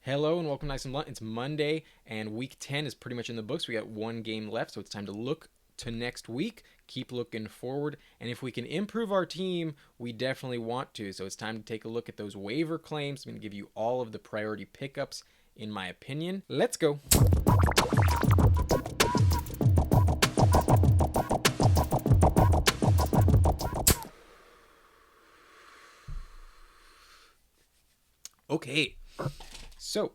Hello and welcome to Nice and Blunt. It's Monday and week 10 is pretty much in the books. We got one game left, so it's time to look to next week, keep looking forward, and if we can improve our team, we definitely want to. So it's time to take a look at those waiver claims. I'm going to give you all of the priority pickups in my opinion. Let's go. Okay, so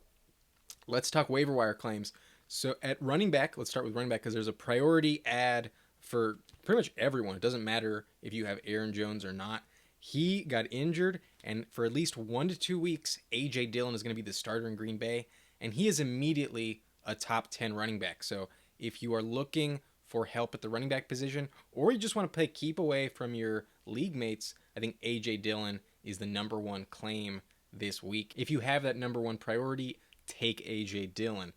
let's talk waiver wire claims. So at running back, let's start with running back because there's a priority ad for pretty much everyone. It doesn't matter if you have Aaron Jones or not. He got injured, and for at least 1 to 2 weeks, AJ Dillon is going to be the starter in Green Bay, and he is immediately a top 10 running back. So if you are looking for help at the running back position, or you just want to play keep away from your league mates, I think AJ Dillon is the number one claim this week. If you have that number one priority, take AJ Dillon.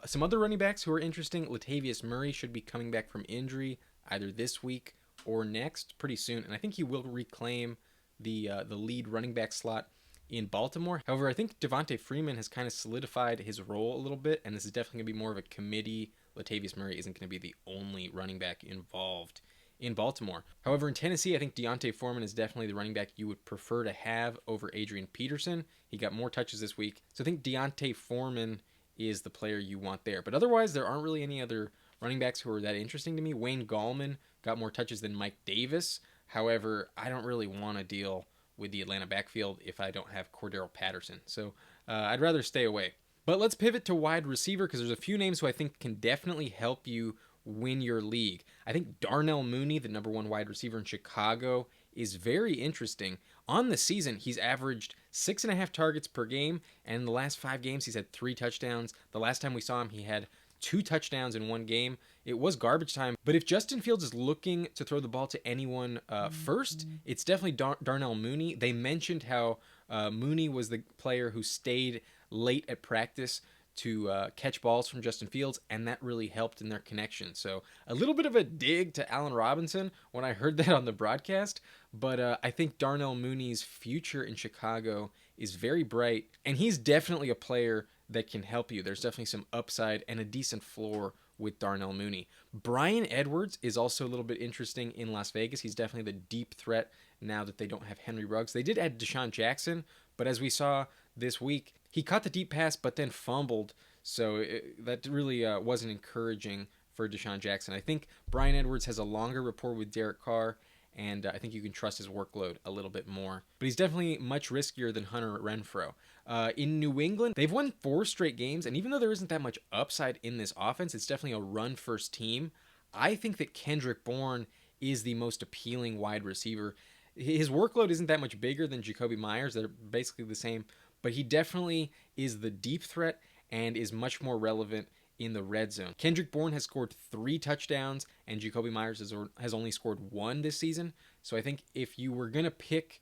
Some other running backs who are interesting: Latavius Murray should be coming back from injury either this week or next, pretty soon, and I think he will reclaim the lead running back slot in Baltimore. However, I think Devontae Freeman has kind of solidified his role a little bit, and this is definitely going to be more of a committee. Latavius Murray isn't going to be the only running back involved in Baltimore. However, in Tennessee, I think Foreman is definitely the running back you would prefer to have over Adrian Peterson. He got more touches this week, so I think Foreman is the player you want there. But otherwise, there aren't really any other running backs who are that interesting to me. Wayne Gallman got more touches than Mike Davis. However, I don't really want to deal with the Atlanta backfield if I don't have Cordero Patterson. So I'd rather stay away. But let's pivot to wide receiver because there's a few names who I think can definitely help you win your league. I think Darnell Mooney, the number one wide receiver in Chicago, is very interesting. On the season, he's averaged 6.5 targets per game, and in the last 5 games, he's had 3 touchdowns. The last time we saw him, he had 2 touchdowns in one game. It was garbage time, but if Justin Fields is looking to throw the ball to anyone first, it's definitely Darnell Mooney. They mentioned how Mooney was the player who stayed late at practice to catch balls from Justin Fields, and that really helped in their connection. So a little bit of a dig to Allen Robinson when I heard that on the broadcast, but I think Darnell Mooney's future in Chicago is very bright, and he's definitely a player that can help you. There's definitely some upside and a decent floor with Darnell Mooney. Bryan Edwards is also a little bit interesting in Las Vegas. He's definitely the deep threat now that they don't have Henry Ruggs. They did add Deshaun Jackson, but as we saw this week, he caught the deep pass but then fumbled, so that really wasn't encouraging for Deshaun Jackson. I think Bryan Edwards has a longer rapport with Derek Carr, and I think you can trust his workload a little bit more. But he's definitely much riskier than Hunter Renfrow. In New England, they've won 4 straight games, and even though there isn't that much upside in this offense, it's definitely a run-first team. I think that Kendrick Bourne is the most appealing wide receiver. His workload isn't that much bigger than Jacoby Myers. They're basically the same, but he definitely is the deep threat and is much more relevant in the red zone. Kendrick Bourne has scored 3 touchdowns, and Jacoby Myers has only scored 1 this season. So I think if you were going to pick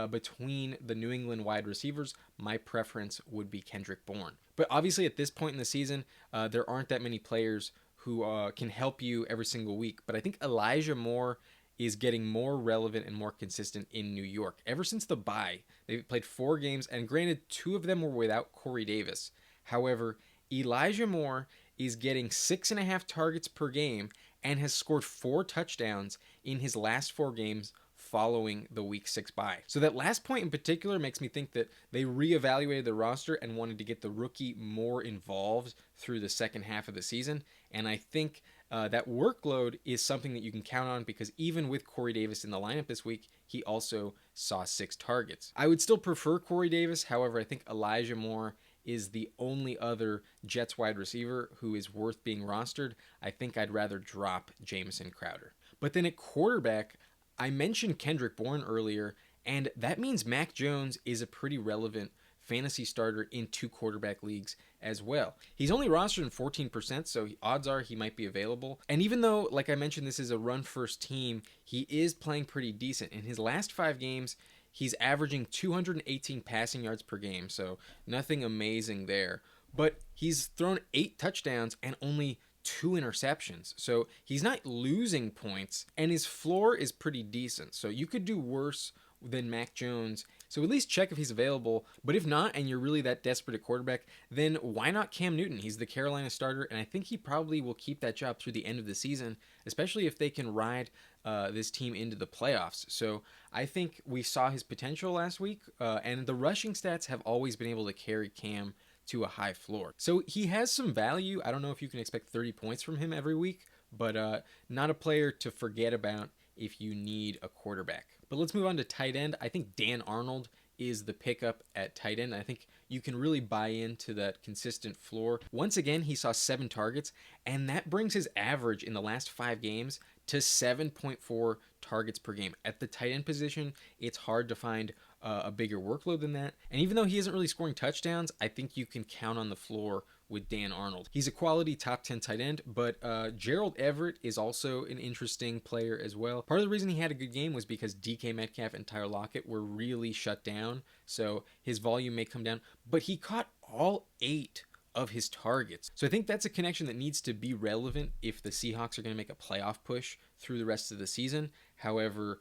between the New England wide receivers, my preference would be Kendrick Bourne. But obviously at this point in the season, there aren't that many players who can help you every single week. But I think Elijah Moore is getting more relevant and more consistent in New York. Ever since the bye, they've played 4 games, and granted, 2 of them were without Corey Davis. However, Elijah Moore is getting 6.5 targets per game and has scored 4 touchdowns in his last 4 games following the Week 6 bye. So that last point in particular makes me think that they reevaluated the roster and wanted to get the rookie more involved through the second half of the season. And I think that workload is something that you can count on because even with Corey Davis in the lineup this week, he also saw 6 targets. I would still prefer Corey Davis. However, I think Elijah Moore is the only other Jets wide receiver who is worth being rostered. I think I'd rather drop Jamison Crowder. But then at quarterback, I mentioned Kendrick Bourne earlier, and that means Mac Jones is a pretty relevant fantasy starter in 2 quarterback leagues as well. He's only rostered in 14%, so odds are he might be available. And even though, like I mentioned, this is a run-first team, he is playing pretty decent. In his last 5 games, he's averaging 218 passing yards per game, so nothing amazing there. But he's thrown 8 touchdowns and only 2 interceptions. So he's not losing points, and his floor is pretty decent. So you could do worse than Mac Jones So at least check if he's available. But if not, and you're really that desperate at quarterback, then why not Cam Newton? He's the Carolina starter, and I think he probably will keep that job through the end of the season, especially if they can ride this team into the playoffs. So I think we saw his potential last week, and the rushing stats have always been able to carry Cam to a high floor. So he has some value. I don't know if you can expect 30 points from him every week, but not a player to forget about if you need a quarterback. But let's move on to tight end. I think Dan Arnold is the pickup at tight end. I think you can really buy into that consistent floor. Once again, he saw 7 targets, and that brings his average in the last 5 games to 7.4 targets per game. At the tight end position, it's hard to find a bigger workload than that. And even though he isn't really scoring touchdowns, I think you can count on the floor with Dan Arnold. He's a quality top 10 tight end, but Gerald Everett is also an interesting player as well. Part of the reason he had a good game was because DK Metcalf and Tyler Lockett were really shut down, so his volume may come down, but he caught all 8 of his targets. So I think that's a connection that needs to be relevant if the Seahawks are going to make a playoff push through the rest of the season. However,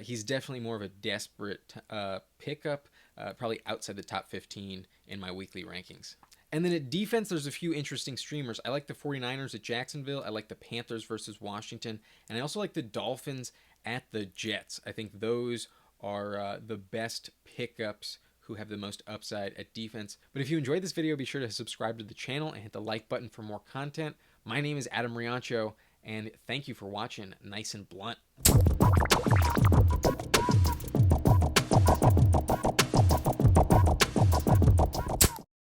he's definitely more of a desperate pickup, probably outside the top 15 in my weekly rankings. And then at defense, there's a few interesting streamers. I like the 49ers at Jacksonville. I like the Panthers versus Washington. And I also like the Dolphins at the Jets. I think those are the best pickups who have the most upside at defense. But if you enjoyed this video, be sure to subscribe to the channel and hit the like button for more content. My name is Adam Riancho, and thank you for watching Nice and Blunt.